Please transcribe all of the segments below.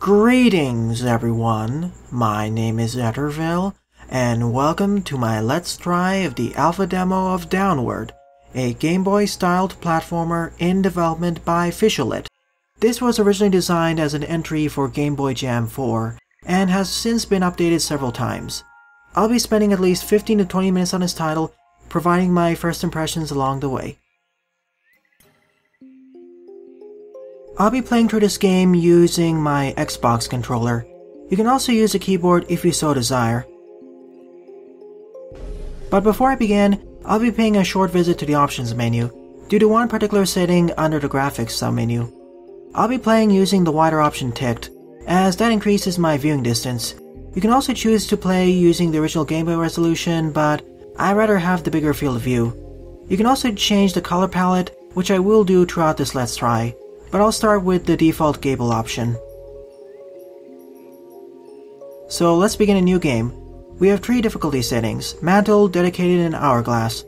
Greetings everyone, my name is Etterville, and welcome to my Let's Try of the alpha demo of Downward, a Gameboy-styled platformer in development by Fisholith. This was originally designed as an entry for GameBoy Jam 4, and has since been updated several times. I'll be spending at least 15 to 20 minutes on this title, providing my first impressions along the way. I'll be playing through this game using my Xbox controller. You can also use a keyboard if you so desire. But before I begin, I'll be paying a short visit to the options menu, due to one particular setting under the graphics submenu. I'll be playing using the wider option ticked, as that increases my viewing distance. You can also choose to play using the original Game Boy resolution, but I'd rather have the bigger field of view. You can also change the color palette, which I will do throughout this Let's Try. But I'll start with the default Gable option. So let's begin a new game. We have 3 difficulty settings: Mantle, Dedicated, and Hourglass.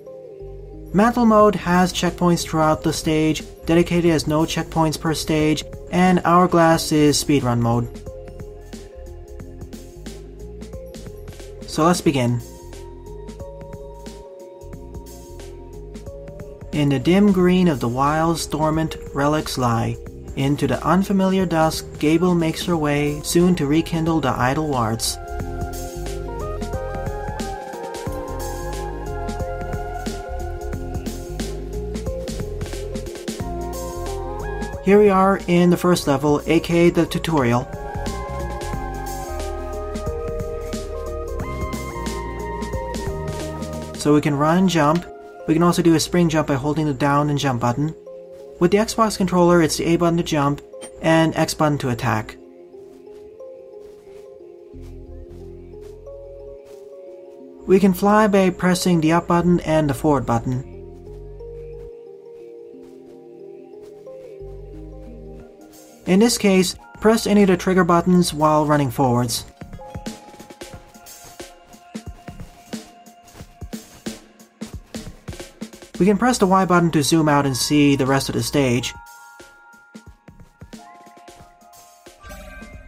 Mantle mode has checkpoints throughout the stage, Dedicated has no checkpoints per stage, and Hourglass is speedrun mode. So let's begin. In the dim green of the wilds dormant relics lie. Into the unfamiliar dusk, Gable makes her way, soon to rekindle the idle wards. Here we are in the first level, aka the tutorial. So we can run and jump. We can also do a spring jump by holding the down and jump button. With the Xbox controller, it's the A button to jump, and X button to attack. We can fly by pressing the up button and the forward button. In this case, press any of the trigger buttons while running forwards. We can press the Y button to zoom out and see the rest of the stage.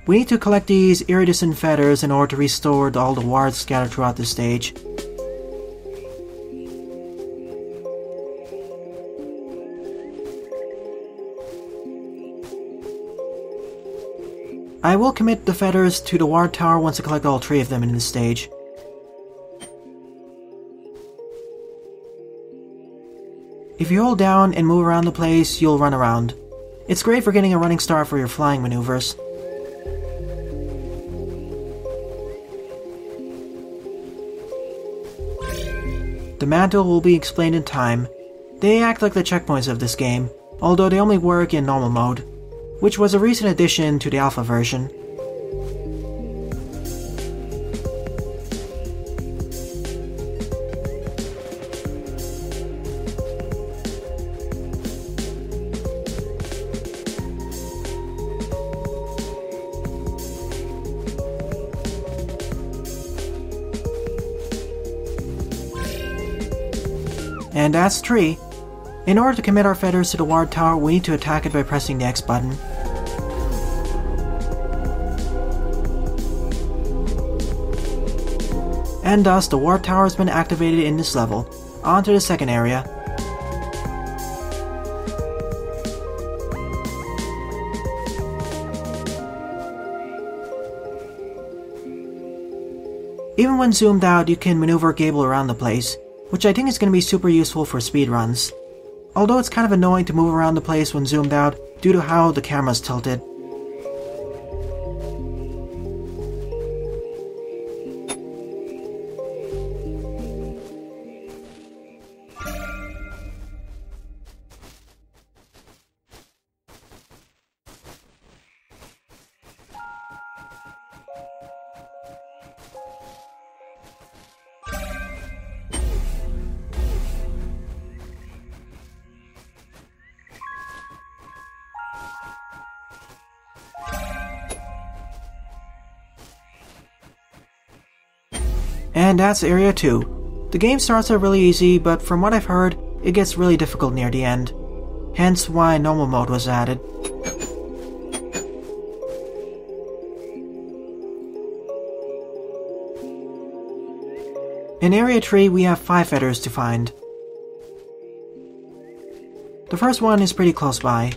We need to collect these iridescent feathers in order to restore all the wards scattered throughout the stage. I will commit the feathers to the ward tower once I collect all 3 of them in this stage. If you hold down and move around the place, you'll run around. It's great for getting a running start for your flying maneuvers. The mantle will be explained in time. They act like the checkpoints of this game, although they only work in normal mode, which was a recent addition to the alpha version. And that's 3. In order to commit our feathers to the ward tower, we need to attack it by pressing the X button. And thus, the ward tower has been activated in this level. On to the second area. Even when zoomed out, you can maneuver Gable around the place, which I think is going to be super useful for speedruns. Although it's kind of annoying to move around the place when zoomed out due to how the camera's tilted. And that's Area 2. The game starts out really easy, but from what I've heard, it gets really difficult near the end. Hence why normal mode was added. In Area 3, we have 5 feathers to find. The first one is pretty close by.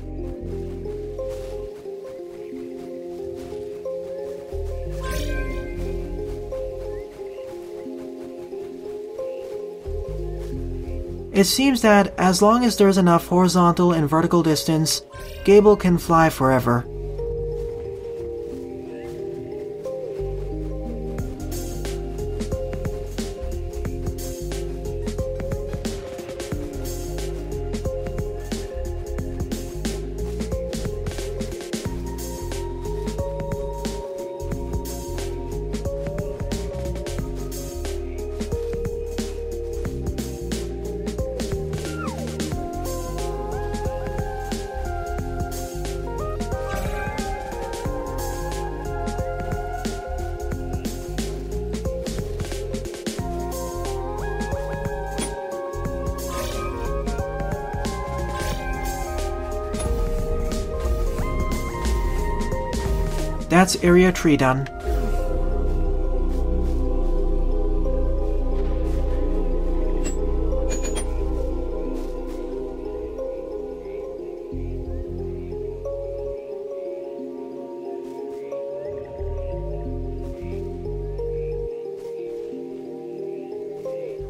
It seems that as long as there's enough horizontal and vertical distance, Gable can fly forever. That's Area 3 done.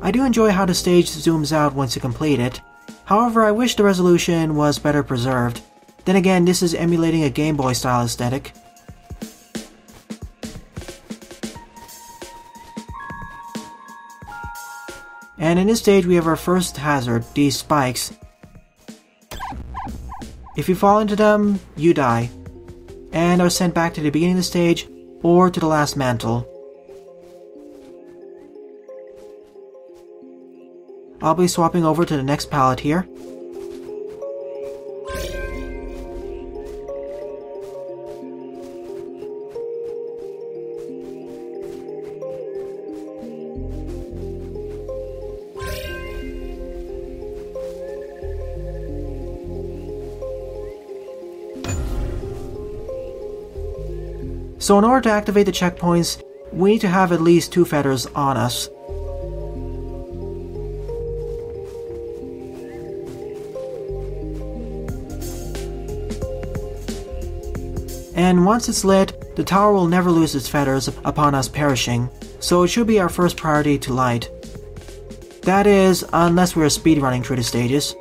I do enjoy how the stage zooms out once you complete it. However, I wish the resolution was better preserved. Then again, this is emulating a Gameboy-style aesthetic. And in this stage we have our first hazard, these spikes. If you fall into them, you die, and are sent back to the beginning of the stage or to the last mantle. I'll be swapping over to the next palette here. So in order to activate the checkpoints, we need to have at least 2 feathers on us. And once it's lit, the tower will never lose its feathers upon us perishing, so it should be our first priority to light. That is, unless we're speedrunning through the stages.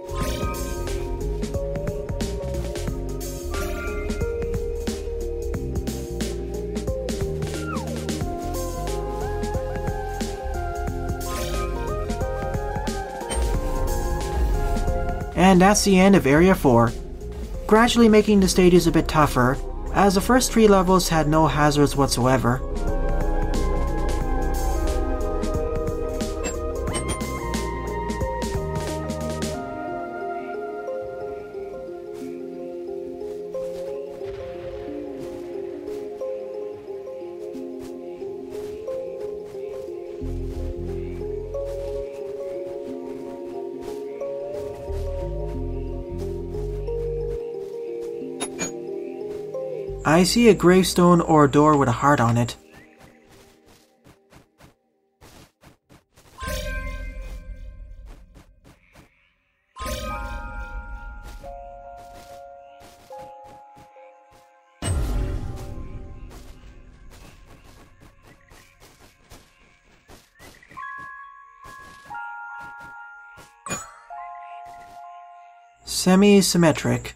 And that's the end of Area 4, gradually making the stages a bit tougher, as the first 3 levels had no hazards whatsoever. I see a gravestone or a door with a heart on it. Semi-symmetric.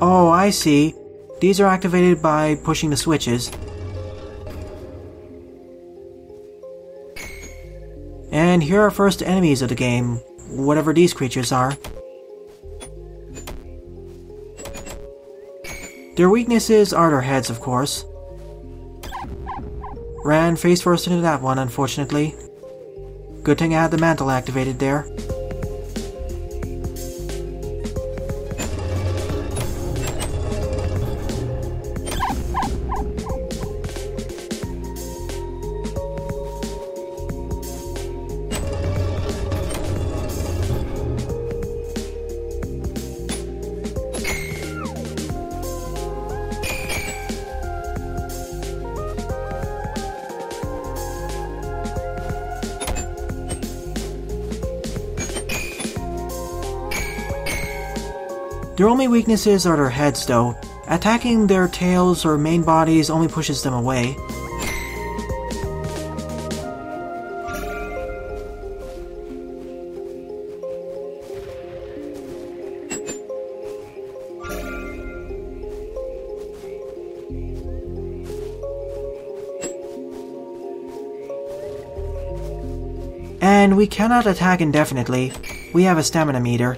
Oh, I see. These are activated by pushing the switches. And here are our first enemies of the game, whatever these creatures are. Their weaknesses are their heads, of course. Ran face first into that one, unfortunately. Good thing I had the mantle activated there. Their only weaknesses are their heads though. Attacking their tails or main bodies only pushes them away. And we cannot attack indefinitely. We have a stamina meter.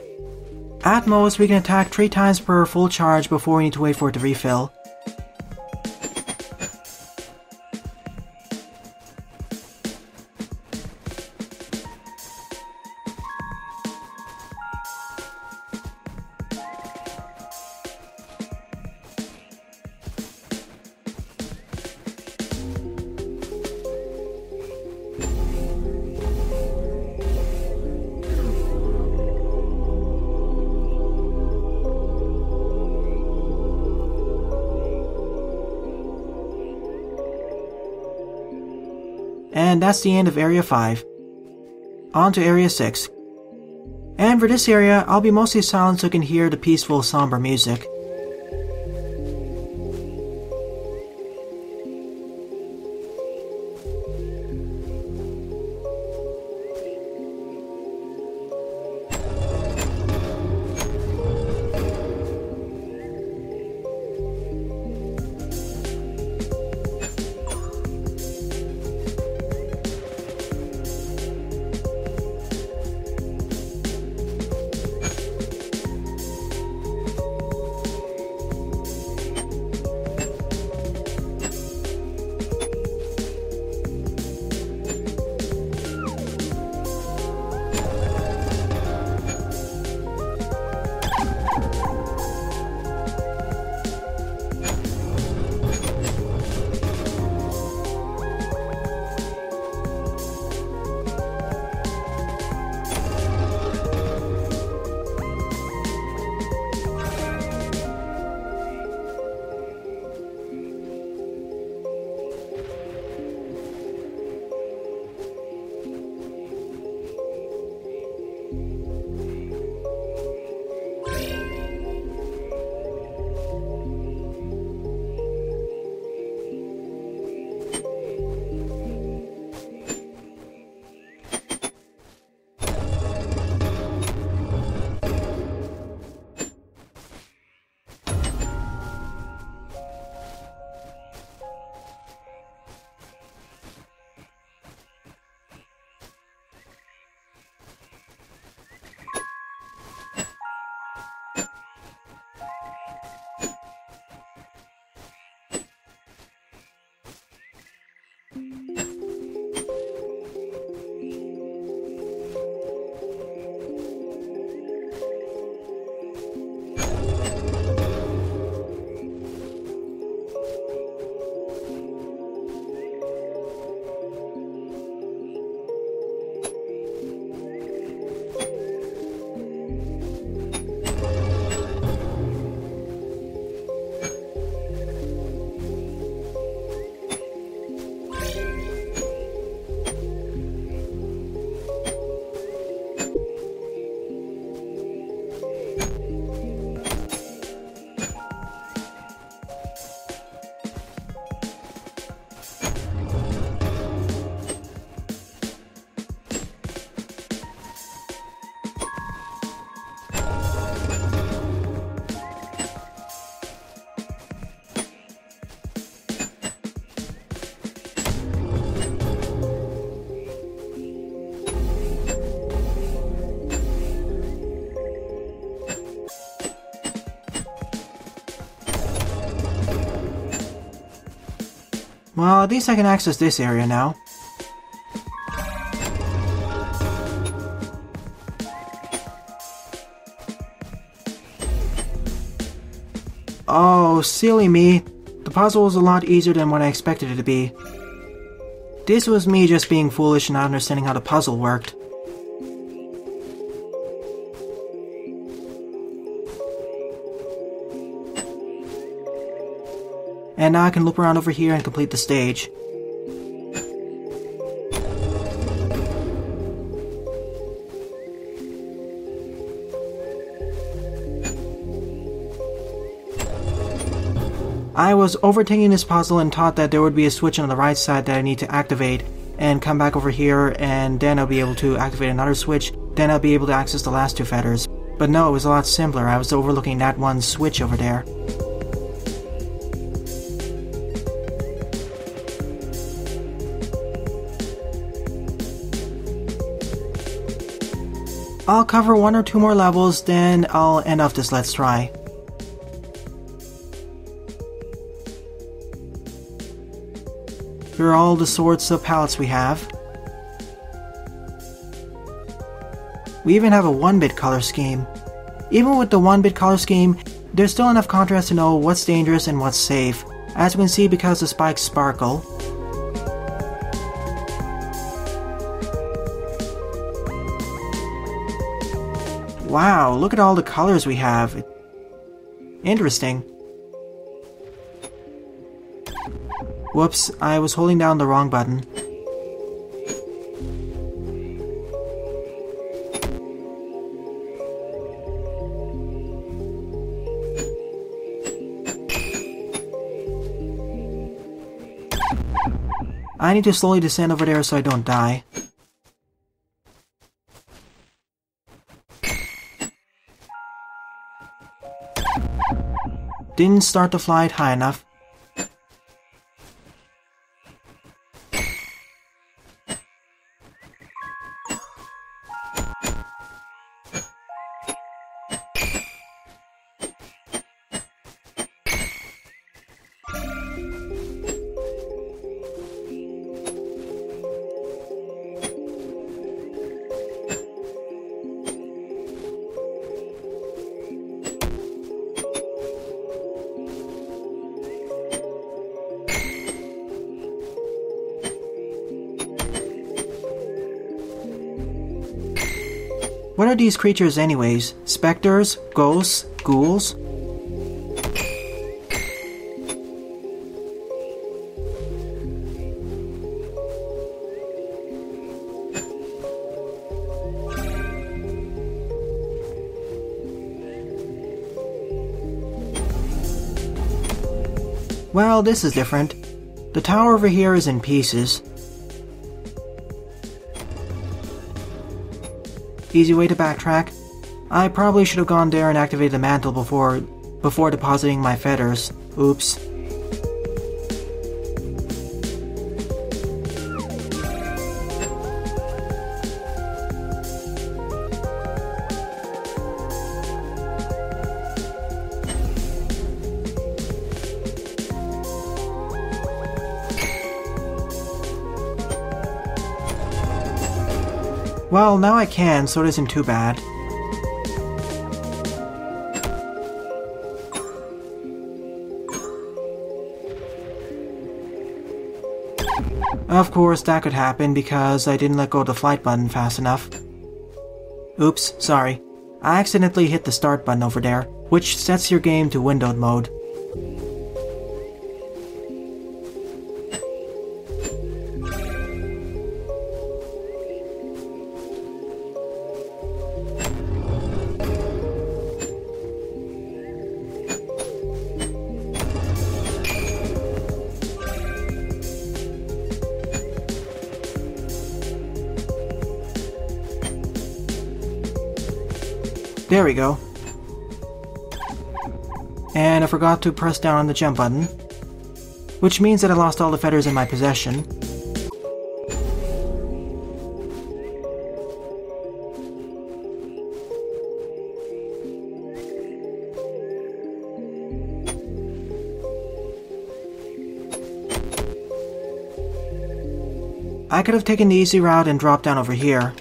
At most, we can attack 3 times per full charge before we need to wait for it to refill. And that's the end of Area 5. On to Area 6. And for this area, I'll be mostly silent so you can hear the peaceful, somber music. Well, at least I can access this area now. Oh, silly me. The puzzle was a lot easier than what I expected it to be. This was me just being foolish and not understanding how the puzzle worked. And now I can loop around over here and complete the stage. I was overthinking this puzzle and thought that there would be a switch on the right side that I need to activate and come back over here, and then I'll be able to activate another switch, then I'll be able to access the last 2 feathers. But no, it was a lot simpler. I was overlooking that one switch over there. I'll cover 1 or 2 more levels, then I'll end off this Let's Try. Here are all the sorts of palettes we have. We even have a 1-bit color scheme. Even with the 1-bit color scheme, there's still enough contrast to know what's dangerous and what's safe, as we can see because the spikes sparkle. Wow, look at all the colors we have. Interesting. Whoops, I was holding down the wrong button. I need to slowly descend over there so I don't die. Didn't start the flight high enough. What are these creatures anyways? Specters? Ghosts? Ghouls? Well, this is different. The tower over here is in pieces. Easy way to backtrack. I probably should have gone there and activated the mantle before depositing my feathers. Oops. Well, now I can, so it isn't too bad. Of course, that could happen because I didn't let go of the flight button fast enough. Oops, sorry. I accidentally hit the start button over there, which sets your game to windowed mode. There we go. And I forgot to press down on the jump button, which means that I lost all the feathers in my possession. I could have taken the easy route and dropped down over here.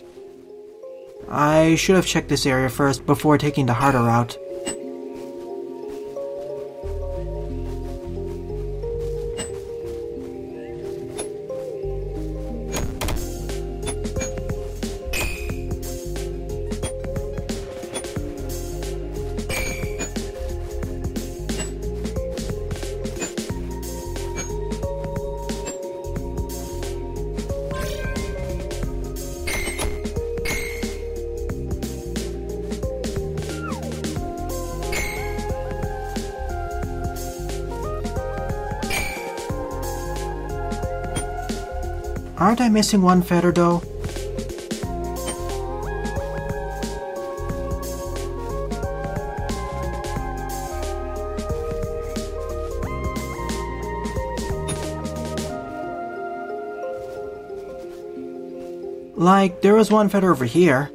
I should have checked this area first before taking the harder route. Aren't I missing one feather though? Like, there was one feather over here.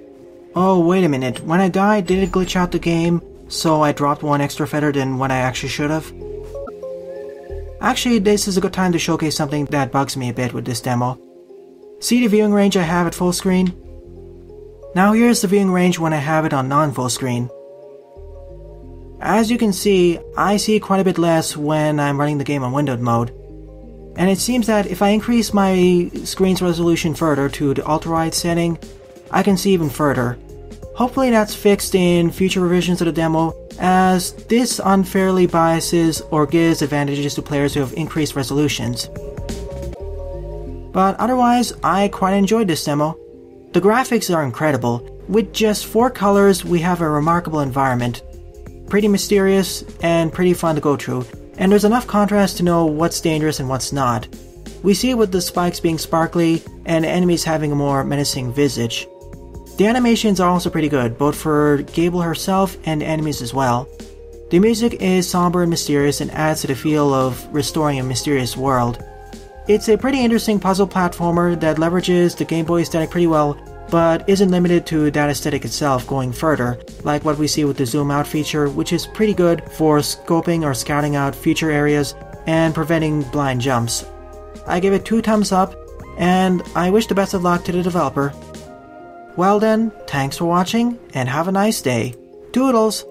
Oh, wait a minute. When I died, did it glitch out the game, so I dropped one extra feather than what I actually should have? Actually, this is a good time to showcase something that bugs me a bit with this demo. See the viewing range I have at full screen? Now here's the viewing range when I have it on non-full screen. As you can see, I see quite a bit less when I'm running the game on windowed mode. And it seems that if I increase my screen's resolution further to the ultra-wide setting, I can see even further. Hopefully that's fixed in future revisions of the demo, as this unfairly biases or gives advantages to players who have increased resolutions. But otherwise, I quite enjoyed this demo. The graphics are incredible. With just 4 colors, we have a remarkable environment. Pretty mysterious and pretty fun to go through. And there's enough contrast to know what's dangerous and what's not. We see it with the spikes being sparkly and enemies having a more menacing visage. The animations are also pretty good, both for Gable herself and enemies as well. The music is somber and mysterious and adds to the feel of restoring a mysterious world. It's a pretty interesting puzzle platformer that leverages the Game Boy aesthetic pretty well, but isn't limited to that aesthetic itself going further, like what we see with the zoom out feature, which is pretty good for scoping or scouting out future areas and preventing blind jumps. I give it 2 thumbs up, and I wish the best of luck to the developer. Well then, thanks for watching, and have a nice day. Toodles!